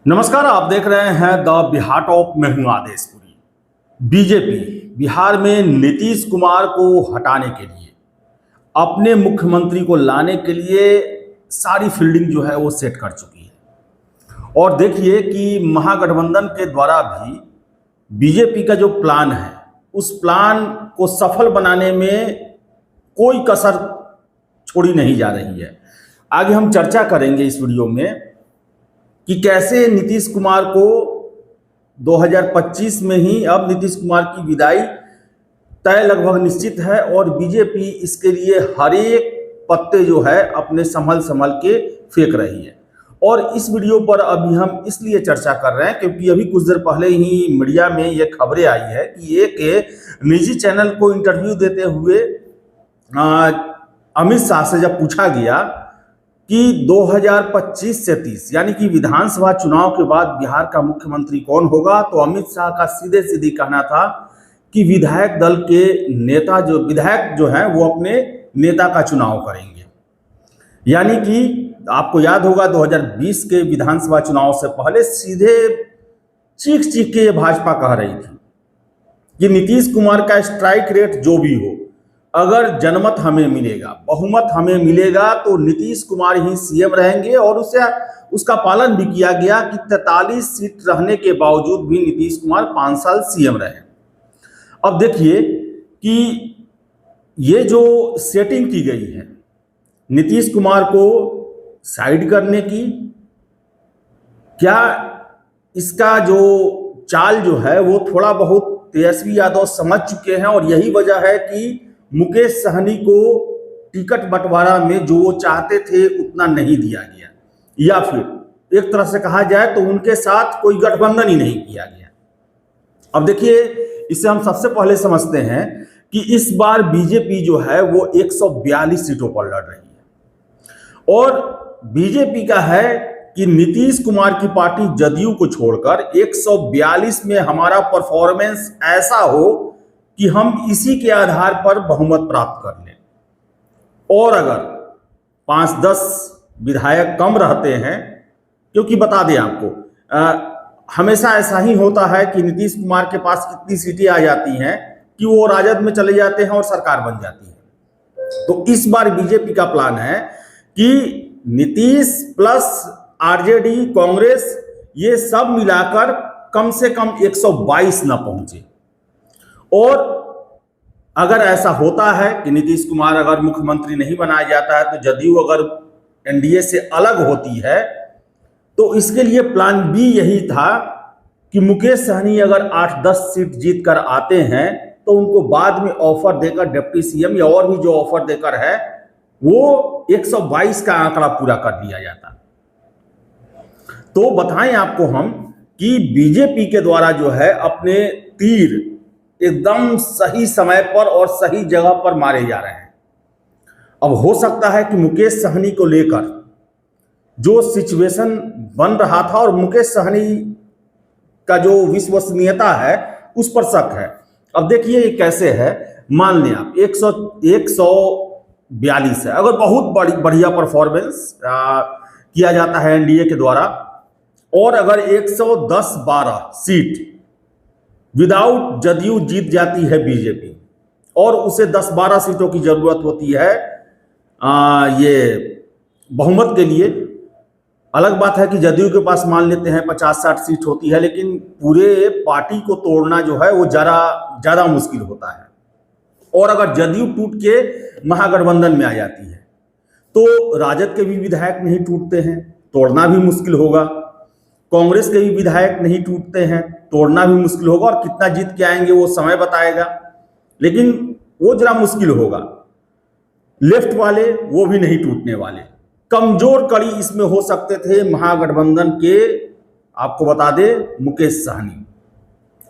नमस्कार, आप देख रहे हैं द बिहार टॉप। मैं हूं आदेशपुरी। बीजेपी बिहार में नीतीश कुमार को हटाने के लिए, अपने मुख्यमंत्री को लाने के लिए सारी फील्डिंग जो है वो सेट कर चुकी है। और देखिए कि महागठबंधन के द्वारा भी बीजेपी का जो प्लान है, उस प्लान को सफल बनाने में कोई कसर छोड़ी नहीं जा रही है। आगे हम चर्चा करेंगे इस वीडियो में कि कैसे नीतीश कुमार को 2025 में ही अब नीतीश कुमार की विदाई तय लगभग निश्चित है और बीजेपी इसके लिए हर एक पत्ते जो है अपने संभल के फेंक रही है। और इस वीडियो पर अभी हम इसलिए चर्चा कर रहे हैं क्योंकि अभी कुछ देर पहले ही मीडिया में ये खबरें आई है कि एक निजी चैनल को इंटरव्यू देते हुए अमित शाह से जब पूछा गया कि 2025 से 30 यानी कि विधानसभा चुनाव के बाद बिहार का मुख्यमंत्री कौन होगा, तो अमित शाह का सीधे कहना था कि विधायक दल के नेता विधायक जो हैं वो अपने नेता का चुनाव करेंगे। यानी कि आपको याद होगा 2020 के विधानसभा चुनाव से पहले सीधे चीख के ये भाजपा कह रही थी कि नीतीश कुमार का स्ट्राइक रेट जो भी हो, अगर जनमत हमें मिलेगा, बहुमत हमें मिलेगा तो नीतीश कुमार ही सीएम रहेंगे। और उसका पालन भी किया गया कि 43 सीट रहने के बावजूद भी नीतीश कुमार 5 साल सीएम रहे। अब देखिए कि ये जो सेटिंग की गई है नीतीश कुमार को साइड करने की, क्या इसका जो चाल जो है वो थोड़ा बहुत तेजस्वी यादव समझ चुके हैं और यही वजह है कि मुकेश सहनी को टिकट बंटवारा में जो वो चाहते थे उतना नहीं दिया गया, या फिर एक तरह से कहा जाए तो उनके साथ कोई गठबंधन ही नहीं किया गया। अब देखिए, इसे हम सबसे पहले समझते हैं कि इस बार बीजेपी जो है वो 142 सीटों पर लड़ रही है और बीजेपी का है कि नीतीश कुमार की पार्टी जदयू को छोड़कर 142 में हमारा परफॉर्मेंस ऐसा हो कि हम इसी के आधार पर बहुमत प्राप्त कर लें। और अगर 5-10 विधायक कम रहते हैं, क्योंकि बता दें आपको हमेशा ऐसा ही होता है कि नीतीश कुमार के पास इतनी सीटें आ जाती हैं कि वो राजद में चले जाते हैं और सरकार बन जाती है। तो इस बार बीजेपी का प्लान है कि नीतीश प्लस आरजेडी, कांग्रेस, ये सब मिलाकर कम से कम 122 न पहुंचे। और अगर ऐसा होता है कि नीतीश कुमार अगर मुख्यमंत्री नहीं बनाया जाता है, तो जदयू अगर एनडीए से अलग होती है, तो इसके लिए प्लान बी यही था कि मुकेश सहनी अगर 8-10 सीट जीत कर आते हैं तो उनको बाद में ऑफर देकर डिप्टी सीएम या और भी जो ऑफर देकर है वो 122 का आंकड़ा पूरा कर दिया जाता। तो बताएं आपको हम कि बीजेपी के द्वारा जो है अपने तीर एकदम सही समय पर और सही जगह पर मारे जा रहे हैं। अब हो सकता है कि मुकेश सहनी को लेकर जो सिचुएशन बन रहा था और मुकेश सहनी का जो विश्वसनीयता है उस पर शक है। अब देखिए ये कैसे है, मान लें आप 142 है, अगर बहुत बढ़िया परफॉर्मेंस किया जाता है एनडीए के द्वारा और अगर 110-12 सीट विदाउट जदयू जीत जाती है बीजेपी और उसे 10-12 सीटों की जरूरत होती है ये बहुमत के लिए। अलग बात है कि जदयू के पास मान लेते हैं 50-60 सीट होती है, लेकिन पूरे पार्टी को तोड़ना जो है वो ज़्यादा मुश्किल होता है। और अगर जदयू टूट के महागठबंधन में आ जाती है तो राजद के भी विधायक नहीं टूटते हैं, तोड़ना भी मुश्किल होगा। कांग्रेस के भी विधायक नहीं टूटते हैं, तोड़ना भी मुश्किल होगा। और कितना जीत के आएंगे वो समय बताएगा, लेकिन वो जरा मुश्किल होगा। लेफ्ट वाले वो भी नहीं टूटने वाले। कमजोर कड़ी इसमें हो सकते थे महागठबंधन के, आपको बता दे मुकेश सहनी।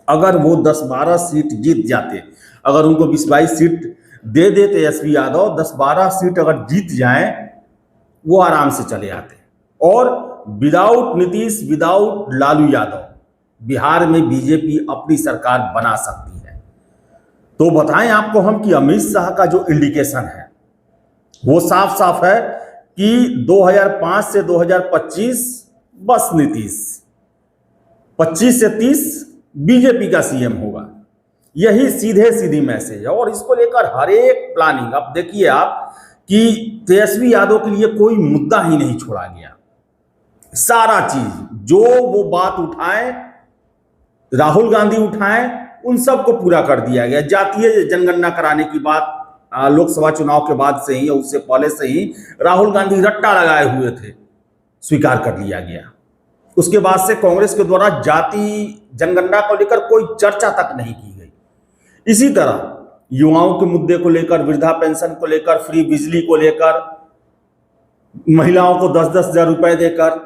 अगर वो 10-12 सीट जीत जाते, अगर उनको 20-22 सीट दे देते तेजस्वी यादव, 10-12 सीट अगर जीत जाएं, वो आराम से चले आते। और विदाउट नीतीश, विदाउट लालू यादव बिहार में बीजेपी अपनी सरकार बना सकती है। तो बताएं आपको हम कि अमित शाह का जो इंडिकेशन है वो साफ है कि 2005 से 2025 बस नीतीश, 25 से 30 बीजेपी का सीएम होगा। यही सीधे सीधी मैसेज है और इसको लेकर हर एक प्लानिंग, अब देखिए आप कि तेजस्वी यादव के लिए कोई मुद्दा ही नहीं छोड़ा गया। सारा चीज जो वो बात उठाए, राहुल गांधी उठाए, उन सबको पूरा कर दिया गया। जातीय जनगणना कराने की बात लोकसभा चुनाव के बाद से ही, उससे पहले से ही राहुल गांधी रट्टा लगाए हुए थे, स्वीकार कर लिया गया। उसके बाद से कांग्रेस के द्वारा जाति जनगणना को लेकर कोई चर्चा तक नहीं की गई। इसी तरह युवाओं के मुद्दे को लेकर, वृद्धा पेंशन को लेकर, फ्री बिजली को लेकर, महिलाओं को 10-10 हजार रुपए देकर,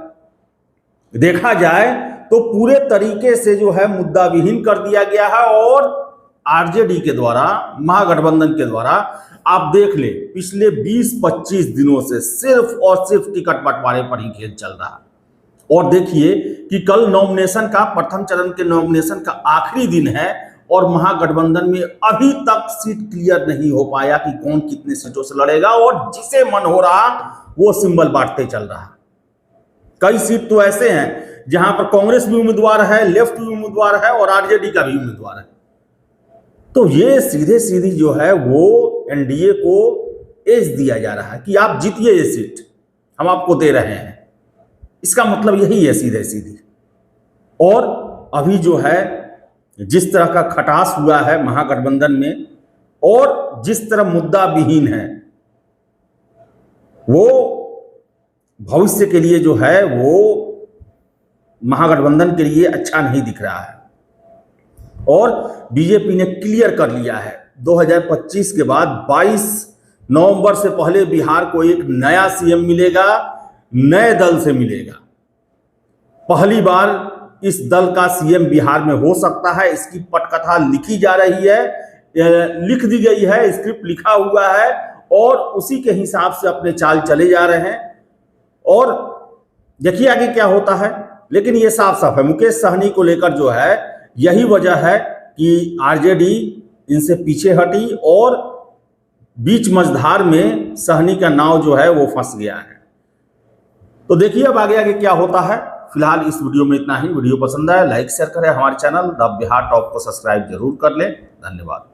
देखा जाए तो पूरे तरीके से जो है मुद्दा विहीन कर दिया गया है। और आरजेडी के द्वारा, महागठबंधन के द्वारा आप देख ले पिछले 20-25 दिनों से सिर्फ और सिर्फ टिकट बंटवारे पर ही खेल चल रहा है। और देखिए कि कल नॉमिनेशन का, प्रथम चरण के नॉमिनेशन का आखिरी दिन है और महागठबंधन में अभी तक सीट क्लियर नहीं हो पाया कि कौन कितने सीटों से लड़ेगा। और जिसे मन हो रहा वो सिंबल बांटते चल रहा। कई सीट तो ऐसे हैं जहां पर कांग्रेस भी उम्मीदवार है, लेफ्ट भी उम्मीदवार है और आरजेडी का भी उम्मीदवार है। तो ये सीधे सीधी जो है वो एनडीए को एज दिया जा रहा है कि आप जीतिए, ये सीट हम आपको दे रहे हैं। इसका मतलब यही है सीधे सीधी। और अभी जो है जिस तरह का खटास हुआ है महागठबंधन में और जिस तरह मुद्दा विहीन है, वो भविष्य के लिए जो है वो महागठबंधन के लिए अच्छा नहीं दिख रहा है। और बीजेपी ने क्लियर कर लिया है 2025 के बाद 22 नवंबर से पहले बिहार को एक नया सीएम मिलेगा, नए दल से मिलेगा। पहली बार इस दल का सीएम बिहार में हो सकता है। इसकी पटकथा लिखी जा रही है, लिख दी गई है, स्क्रिप्ट लिखा हुआ है और उसी के हिसाब से अपने चाल चले जा रहे हैं। और देखिए आगे क्या होता है। लेकिन ये साफ साफ है मुकेश सहनी को लेकर जो है यही वजह है कि आरजेडी इनसे पीछे हटी और बीच मझधार में सहनी का नाव जो है वो फंस गया है। तो देखिए अब आगे आगे क्या होता है। फिलहाल इस वीडियो में इतना ही। वीडियो पसंद आया लाइक शेयर करें, हमारे चैनल द बिहार टॉप को सब्सक्राइब जरूर कर लें। धन्यवाद।